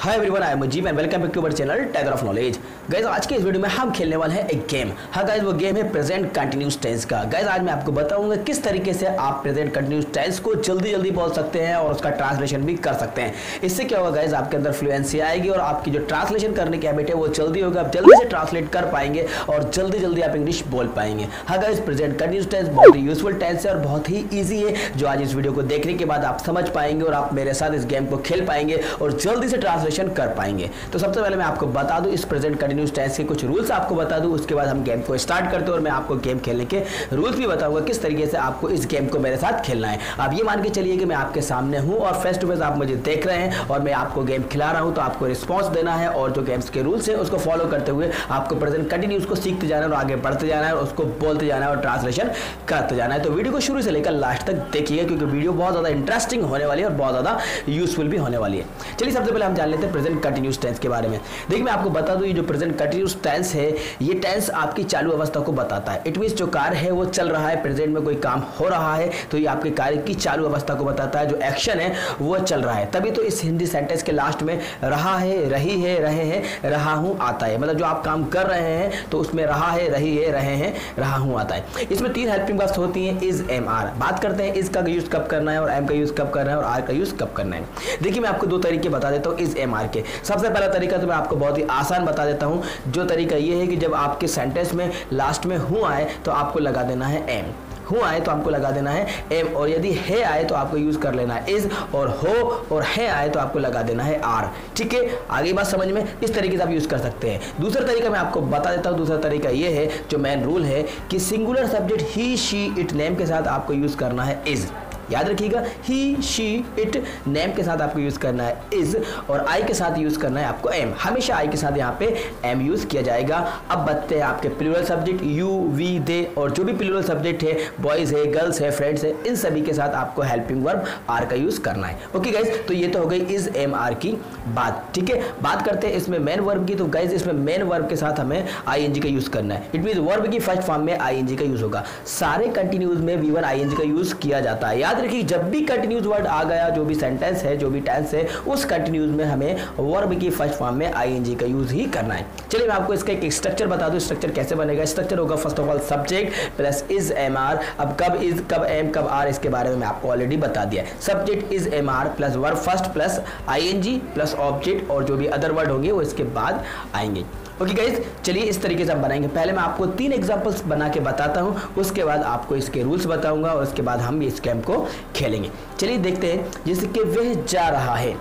Hi everyone, I am Mujeeb and welcome back to our channel Tiger of Knowledge. Guys, आज के इस video में हम खेलने वाले हैं एक गेम। हाँ गाइस, वो गेम है प्रेजेंट कंटिन्यूअस टेंस का। गाइस, आज मैं आपको बताऊंगा किस तरीके से आप प्रेजेंट कंटिन्यूअस टेंस को जल्दी बोल सकते हैं और उसका ट्रांसलेशन भी कर सकते हैं। इससे क्या होगा गाइस, आपके अंदर फ्लुएंसी आएगी और आपकी जो ट्रांसलेशन करने की हैबिट है वो जल्दी होगा। आप जल्दी से ट्रांसलेट कर पाएंगे और जल्दी आप इंग्लिश बोल पाएंगे। हाँ गाइस, प्रेजेंट कंटिन्यूअस टेंस बहुत ही यूजफुल टेंस है और बहुत ही ईजी है, जो आज इस वीडियो को देखने के बाद आप समझ पाएंगे और आप मेरे साथ इस गेम को खेल पाएंगे और जल्दी से ट्रांसलेशन कर पाएंगे। तो सबसे पहले मैं आपको बता दूं इस प्रेजेंट कंटिन्यूअस टेंस के कुछ रूल्स आपको बता दूं, उसके बाद हम गेम को स्टार्ट करते हैं और मैं आपको गेम खेलने के रूल्स भी बताऊंगा किस तरीके से आपको इस गेम को मेरे साथ खेलना है। आप ये मान के चलिए कि मैं आपके सामने हूं और फेस टू फेस आप मुझे देख रहे हैं और मैं आपको गेम खिला रहा हूं, तो आपको रिस्पॉन्स देना है और जो गेम्स के रूल्स है उसको फॉलो करते हुए आपको प्रेजेंट कंटिन्यूअस को सीखते जाना है और आगे बढ़ते जाना है और उसको बोलते जाना है और ट्रांसलेशन करते जाना है। तो वीडियो को शुरू से लेकर लास्ट तक देखिएगा, क्योंकि वीडियो बहुत ज्यादा इंटरेस्टिंग होने वाली है और बहुत ज्यादा यूजफुल भी होने वाली है। चलिए सबसे पहले हम जान लेते हैं प्रेजेंट कंटिन्यूअस टेंस के बारे में। देखिए, मैं आपको बता दूं ये जो प्रेजेंट कंटिन्यूअस टेंस है, ये टेंस आपकी चालू अवस्था को बताता है। इट मींस जो कार्य है वो चल रहा है, प्रेजेंट में कोई काम हो रहा है, तो ये आपके कार्य की चालू अवस्था को बताता है। जो एक्शन है वो चल रहा है, तभी तो इस हिंदी सेंटेंस के लास्ट में रहा है, रही है, रहे हैं, रहा हूं आता है। मतलब जो आप काम कर रहे हैं तो उसमें रहा है, रही है, रहे हैं, रहा हूं आता है। इसमें तीन हेल्पिंग वर्ब्स होती हैं, इज, एम, आर। बात करते हैं इज का यूज कब करना है और एम का यूज कब करना है और आर का यूज कब करना है। देखिए, मैं आपको दो तरीके बता देता हूं इज, एम, आर के। सबसे पहला तरीका तो मैं आपको बहुत ही आसान बता देता हूं। जो तरीका ये है कि जब आपके सेंटेंस में लास्ट में हूं आए तो आपको लगा देना है एम। हूं आए तो आपको लगा देना है एम, और यदि है आए तो आपको यूज कर लेना है इज, और हो और है आए तो आपको लगा देना है आर। ठीक है, आगे बात समझ में? इस तरीके से आप यूज कर सकते हैं। दूसरा तरीका मैं आपको बता देता हूं। दूसरा तरीका ये है, जो मेन रूल है कि singular subject he, she, it, name के साथ आपको यूज करना है इज। याद रखिएगा, ही, शी, इट, नेम के साथ आपको यूज करना है इज और आई के साथ यूज करना है आपको एम। हमेशा आई के साथ यहाँ पे एम यूज किया जाएगा। अब बचते हैं आपके प्लूरल सब्जेक्ट यू, वी, दे, और जो भी प्लूरल सब्जेक्ट है, बॉयज है, गर्ल्स है, फ्रेंड्स है, इन सभी के साथ आपको हेल्पिंग वर्ब आर का यूज करना है। ओके गाइज, तो ये तो हो गई इज, एम, आर की बात। ठीक है, बात करते हैं इसमें मेन वर्ब की। तो गाइज, इसमें मेन वर्ब के साथ हमें आईएनजी का यूज करना है। इट मींस वर्ब की फर्स्ट फॉर्म में आईएनजी का यूज होगा। सारे कंटिन्यूज में V1 आईएनजी का यूज किया जाता है। याद रखिए, जब भी कंटिन्यूज वर्ड आ गया, जो भी सेंटेंस है, जो भी टेंस है, उस कंटिन्यूज में हमें वर्ब की फर्स्ट फॉर्म में आईएनजी का यूज ही करना है। चलिए मैं आपको इसका एक स्ट्रक्चर बता दूं। स्ट्रक्चर कैसे बनेगा? स्ट्रक्चर होगा first of all subject plus is, am, are. अब कब इज, कब एम, कब आर, इसके बारे में मैं आपको ऑलरेडी बता दिया है। Subject is, am, are plus verb first plus ING plus object, और जो भी अदर वर्ड होंगे वो इसके बाद आएंगे। ओके गाइज, चलिए इस तरीके से हम बनाएंगे। पहले मैं आपको 3 एग्जांपल्स बना के बताता हूं, उसके बाद आपको इसके रूल्स बताऊंगा और उसके बाद हम इस गेम को खेलेंगे। चलिए देखते हैं। जैसे कि वह जा रहा है,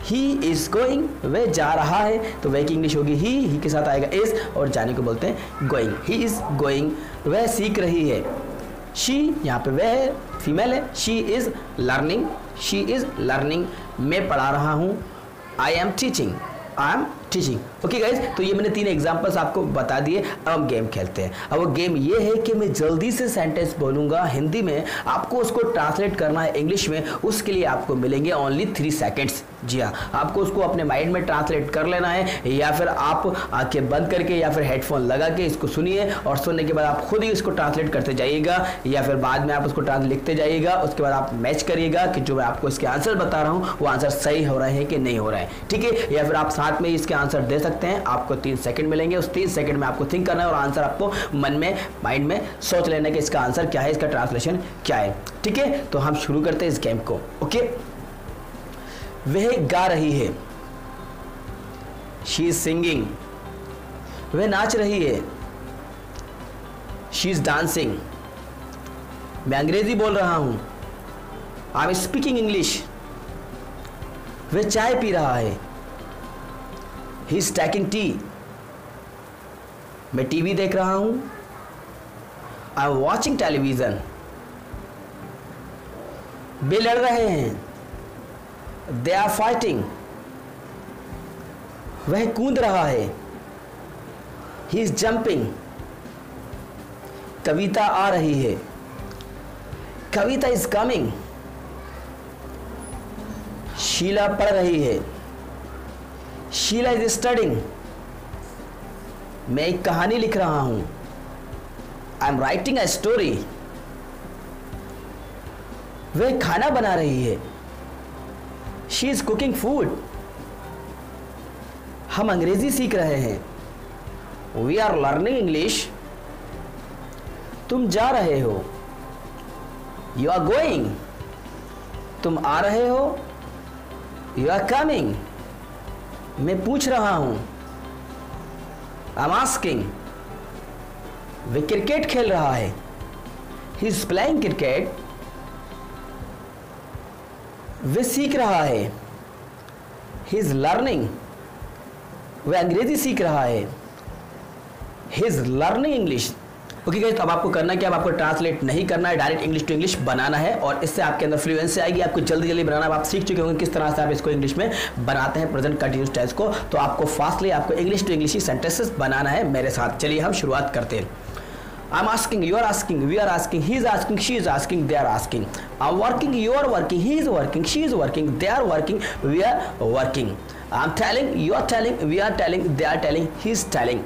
ही इज गोइंग। वह जा रहा है तो वह की इंग्लिश होगी ही के साथ आएगा इज, और जाने को बोलते हैं गोइंग। He is going. वह सीख रही है, शी, यहाँ पे वह फीमेल है। She is learning, she is learning. मैं पढ़ा रहा हूँ, I am teaching, I am teaching. Okay guys, तो ये मैंने 3 एग्जांपल्स आपको बता दिए। अब हम गेम खेलते हैं। अब वो गेम ये है कि मैं जल्दी से सेंटेंस बोलूंगा हिंदी में, आपको उसको ट्रांसलेट करना है इंग्लिश में। उसके लिए आपको मिलेंगे ओनली 3 सेकेंड्स। जी हाँ, आपको उसको अपने माइंड में ट्रांसलेट कर लेना है, या फिर आप आंखें बंद करके या फिर हेडफोन लगा के इसको सुनिए और सुनने के बाद आप खुद ही इसको ट्रांसलेट करते जाइएगा, या फिर बाद में आप उसको लिखते जाइएगा। उसके बाद आप मैच करिएगा कि जो मैं आपको इसके आंसर बता रहा हूँ वो आंसर सही हो रहे हैं कि नहीं हो रहा है। ठीक है, या फिर आप साथ में इसके आंसर दे सकते हैं। आपको 3 सेकंड मिलेंगे, उस 3 सेकंड में आपको थिंक करना है और आंसर आपको मन में, माइंड में सोच लेना है कि इसका आंसर क्या है, इसका ट्रांसलेशन क्या है। ठीक है, तो हम शुरू करते हैं इस गेम को। ओके, वह गा रही है, शी इज सिंगिंग। वह नाच रही है, शी इज डांसिंग। मैं अंग्रेजी बोल रहा हूं, आई एम स्पीकिंग इंग्लिश। वह चाय पी रहा है, ही इज टेकिंग टी। मैं टीवी देख रहा हूं, आई एम वॉचिंग टेलीविजन। वे लड़ रहे हैं, दे आर फाइटिंग। वह कूद रहा है, ही इज जंपिंग। कविता आ रही है, कविता इज कमिंग। शीला पढ़ रही है, शीला इज स्टडिंग। मैं एक कहानी लिख रहा हूं, I am writing a story. वह खाना बना रही है, शी इज कुकिंग फूड। हम अंग्रेजी सीख रहे हैं। We are learning English. तुम जा रहे हो। You are going. तुम आ रहे हो। You are coming. मैं पूछ रहा हूं। I am asking. वे क्रिकेट खेल रहा है। He is playing cricket. वे सीख रहा है। He is learning. वह अंग्रेजी सीख रहा है। He is learning English. Okay guys, तो अब आपको करना क्या, अब आपको ट्रांसलेट नहीं करना है, डायरेक्ट इंग्लिश टू इंग्लिश बनाना है और इससे आपके अंदर फ्लुएंसी आएगी। आपको जल्दी जल्दी बनाना, आप सीख चुके होंगे किस तरह से आप इसको इंग्लिश में बनाते हैं प्रेजेंट कंटिन्यूअस टेंस को। तो आपको फास्टली आपको इंग्लिश टू इंग्लिश ही सेंटेंसेस बनाना है मेरे साथ। चलिए हम शुरुआत करते हैं। I'm asking, you are asking, we are asking, he is asking, she is asking, they are asking. I'm working, you are working, he is working, she is working, they are working, we are working. I'm telling, you are telling, we are telling, they are telling, he is telling.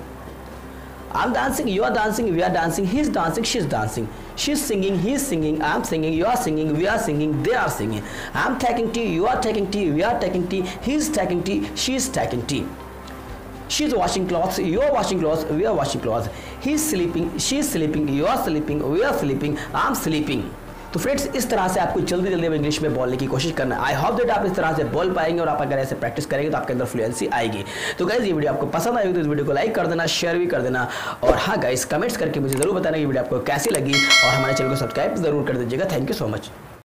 I'm dancing, you are dancing, we are dancing, he is dancing, she is dancing. She is singing, he is singing, I am singing, you are singing, we are singing, they are singing. I am taking tea, you are taking tea, we are taking tea, he is taking tea, she is taking tea. She is washing clothes, you are washing clothes, we are washing clothes. He is sleeping, she is sleeping, you are sleeping, we are sleeping, I am sleeping. तो friends, इस तरह से आपको जल्दी जल्दी में English में बोलने की कोशिश करना है। आई होप दैट आप इस तरह से बोल पाएंगे और आप अगर ऐसे प्रैक्टिस करेंगे तो आपके अंदर फ्लुएंसी आएगी। तो गाइस, ये वीडियो आपको पसंद आएगी तो इस वीडियो को लाइक कर देना, शेयर भी कर देना और हाँ गाइस, कमेंट्स करके मुझे जरूर बताना कि वीडियो आपको कैसी लगी और हमारे चैनल को सब्सक्राइब जरूर कर दीजिएगा। Thank you so much.